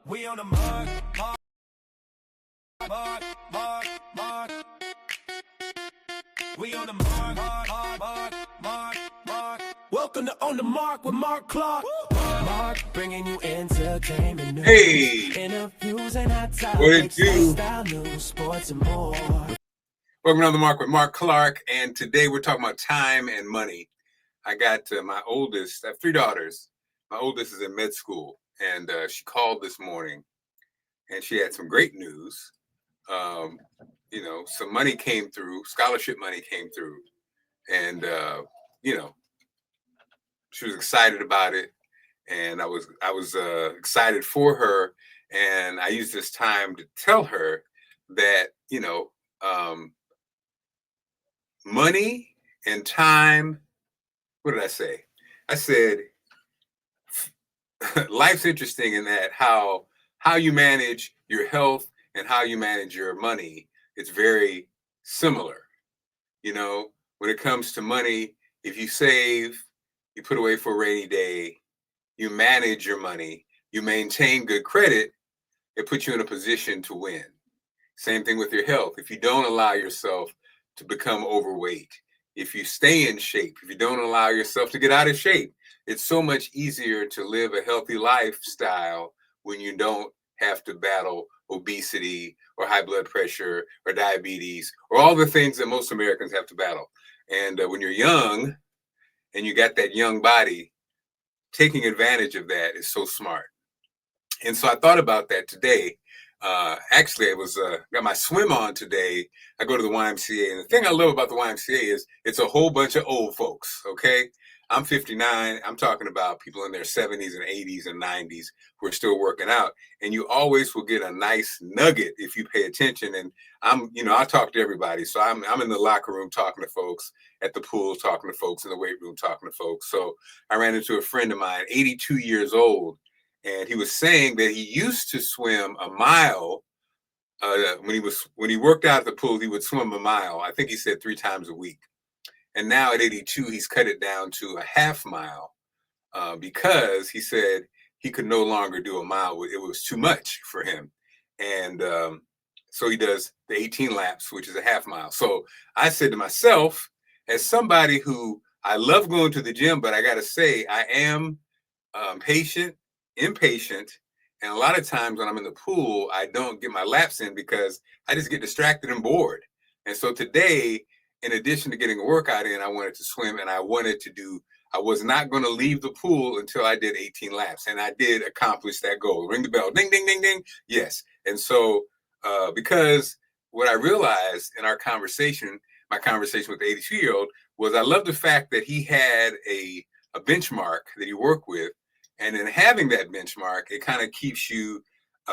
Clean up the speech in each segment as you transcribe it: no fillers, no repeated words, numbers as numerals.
We on the mark, mark, mark, mark, mark. We on the mark, mark, mark, mark, mark. Welcome to On the Mark with Mark Clark. Mark bringing you entertainment news, interviews and hot topics, lifestyle news, sports and more. Welcome to On the Mark with Mark Clark, and today we're talking about time and money. I got my oldest. I have 3 daughters. My oldest is in med school, and she called this morning, and she had some great news. Some money came through, scholarship money came through, and she was excited about it, and I was excited for her, and I used this time to tell her that money and time. What did I say? I said life's interesting in that how you manage your health and how you manage your money, it's very similar. When it comes to money, if you save, you put away for a rainy day, you manage your money, you maintain good credit, it puts you in a position to win. Same thing with your health. If you don't allow yourself to become overweight, if you stay in shape, if you don't allow yourself to get out of shape, it's so much easier to live a healthy lifestyle when you don't have to battle obesity or high blood pressure or diabetes or all the things that most Americans have to battle. And when you're young and you got that young body, taking advantage of that is so smart. And so I thought about that today. Actually, I was got my swim on today. I go to the YMCA, and the thing I love about the YMCA is it's a whole bunch of old folks, okay? I'm 59. I'm talking about people in their 70s and 80s and 90s who are still working out. And you always will get a nice nugget if you pay attention. And I talk to everybody. So I'm in the locker room talking to folks, at the pool talking to folks, in the weight room talking to folks. So I ran into a friend of mine, 82 years old. And he was saying that he used to swim a mile. When he worked out at the pool, he would swim a mile. I think he said 3 times a week. And now at 82, he's cut it down to a half mile because he said he could no longer do a mile. It was too much for him. And so he does the 18 laps, which is a half mile. So I said to myself, as somebody who I love going to the gym, but I got to say I am impatient. And a lot of times when I'm in the pool, I don't get my laps in because I just get distracted and bored. And so today, in addition to getting a workout in, I wanted to swim, and I was not going to leave the pool until I did 18 laps. And I did accomplish that goal. Ring the bell, ding, ding, ding, ding. Yes. And so because what I realized in our conversation, my conversation with the 82-year-old, was I love the fact that he had a benchmark that he worked with. And in having that benchmark, it kind of keeps you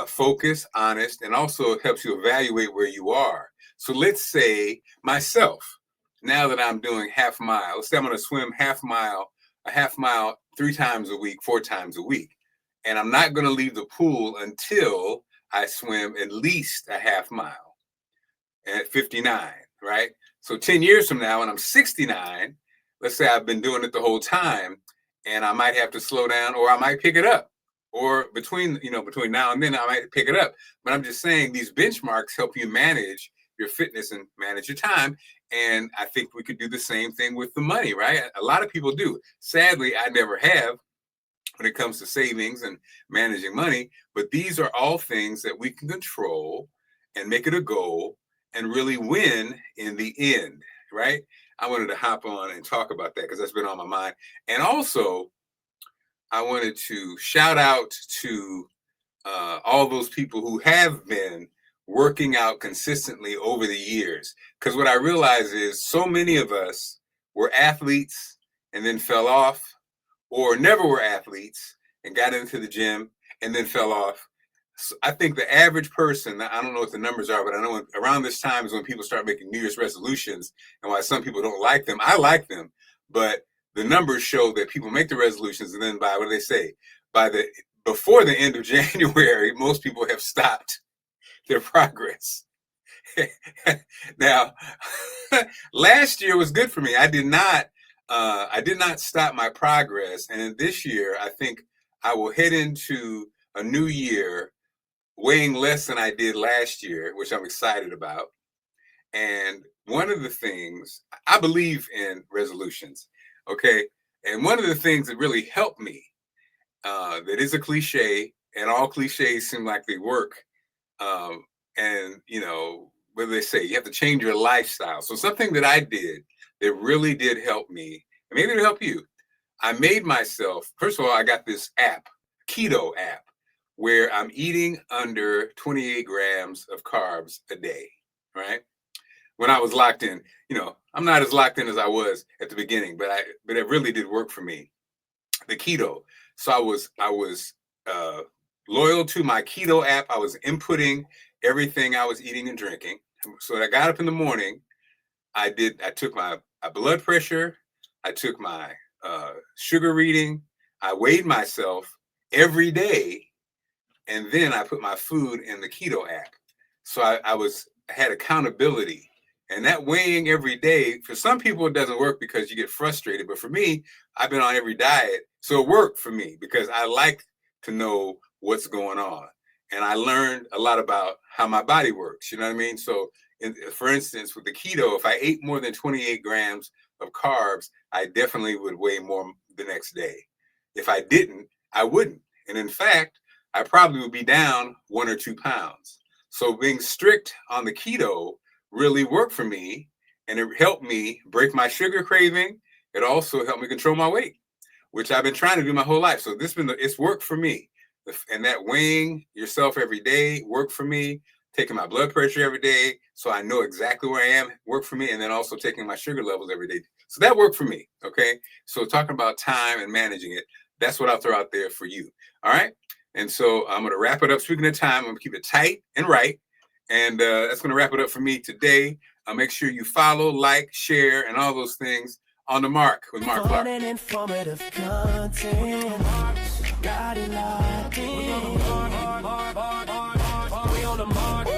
focused, honest, and also helps you evaluate where you are. So let's say myself, now that I'm doing half mile, let's say I'm going to swim a half mile 3 times a week, 4 times a week. And I'm not going to leave the pool until I swim at least a half mile at 59, right? So 10 years from now, when I'm 69, let's say I've been doing it the whole time, and I might have to slow down, or I might pick it up, or between now and then, I might pick it up. But I'm just saying these benchmarks help you manage your fitness and manage your time. And I think we could do the same thing with the money, right? A lot of people do. Sadly, I never have when it comes to savings and managing money. But these are all things that we can control and make it a goal and really win in the end, right? I wanted to hop on and talk about that because that's been on my mind. And also, I wanted to shout out to all those people who have been working out consistently over the years. Because what I realize is so many of us were athletes and then fell off, or never were athletes and got into the gym and then fell off. So I think the average person, I don't know what the numbers are, but I know around this time is when people start making New Year's resolutions, and why some people don't like them. I like them, but the numbers show that people make the resolutions, and then by, what do they say? Before the end of January, most people have stopped their progress. Now, last year was good for me. I did not stop my progress, and this year, I think I will head into a new year weighing less than I did last year, which I'm excited about. And one of the things, I believe in resolutions, okay? And one of the things that really helped me, that is a cliche, and all cliches seem like they work. And, you know, what do they say? You have to change your lifestyle. So something that I did that really did help me, and maybe it'll help you. I made myself, first of all, I got this app, keto app, where I'm eating under 28 grams of carbs a day, right? When I was locked in, you know, I'm not as locked in as I was at the beginning, but it really did work for me. The keto. So I was loyal to my keto app. I was inputting everything I was eating and drinking. So when I got up in the morning, I took my blood pressure, I took my sugar reading, I weighed myself every day, and then I put my food in the keto app. So I had accountability. And that weighing every day, for some people, it doesn't work because you get frustrated. But for me, I've been on every diet. So it worked for me because I like to know what's going on. And I learned a lot about how my body works. You know what I mean? So for instance, with the keto, if I ate more than 28 grams of carbs, I definitely would weigh more the next day. If I didn't, I wouldn't. And in fact, I probably would be down 1 or 2 pounds. So being strict on the keto really worked for me, and it helped me break my sugar craving. It also helped me control my weight, which I've been trying to do my whole life. So it's worked for me. And that weighing yourself every day worked for me. Taking my blood pressure every day, so I know exactly where I am, worked for me. And then also taking my sugar levels every day. So that worked for me, okay? So talking about time and managing it, that's what I'll throw out there for you, all right? And so I'm going to wrap it up. Speaking of time, I'm going to keep it tight and right. And that's going to wrap it up for me today. Make sure you follow, like, share, and all those things on The Mark with Marc Clark. Fun and informative content. Got it locked in. We on the mark.